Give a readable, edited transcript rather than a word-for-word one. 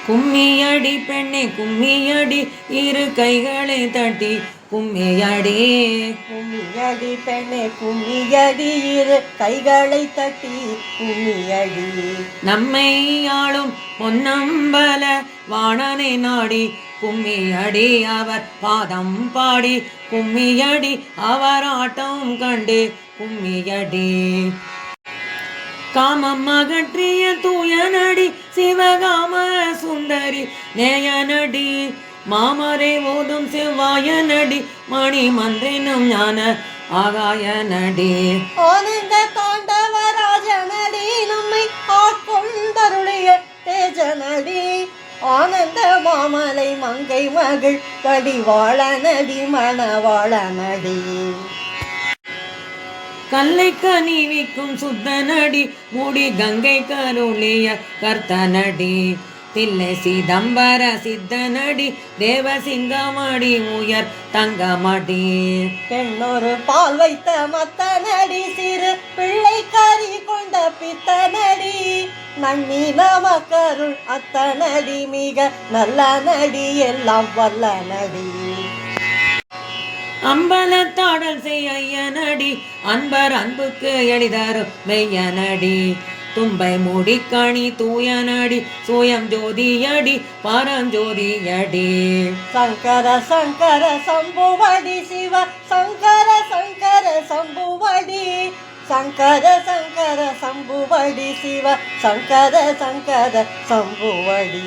கும்மியடி பெண்ணே கும்மியடி இரு கைகளை தட்டி கும்மியடி. கும்மியடி பெண்ணே கும்மியடி இரு கைகளை தட்டி கும்மியடி. நம்மை ஆளும் பொன்னம்பல வாணனை நாடி கும்மியடி அவர் பாதம் பாடி கும்மியடி அவர் ஆட்டம் கண்டு கும்மியடி. காமம் அகற்றிய தூயனடி சிவகாம சுந்தரி நேயனடி மாமரை ஓதும் செவ்வாயனடி மணி மந்திரினும் ஞான ஆகாயனடி. ஆனந்த தாண்டவராஜனடி நம்மை ஆட்கொண்டருடைய தேஜனடி. ஆனந்த மாமலை மங்கை மகள் கடிவாளனடி மணவாளனடி. கல்லை கனிவிக்கும் சுத்தனடி மூடி கங்கை கருளிய கர்த்தனடி. தில்லை சிதம்பர சித்தனடி தேவசிங்கமடி உயர் தங்கமடி. பெண்ணொரு பால் வைத்த மத்தனடி சிறு பிள்ளை கறி கொண்ட பித்தனடி. நன்னி நமக்கருள் அத்தனடி மிக நல்ல நடி எல்லாம் வல்ல நடி. அம்பலத்தாடல் செய்யனடி அன்பர் அன்புக்கு எளிதரும் மெய்யனடி. தும்பை முடிக்கணி தூயனடி சூயம் ஜோதியடி பரஞ்சோதியடி. சங்கர சங்கர சம்புவடி சிவ சங்கர சங்கர சம்புவடி. சங்கர சங்கர சம்புவடி சிவ சங்கர சங்கர சம்புவடி.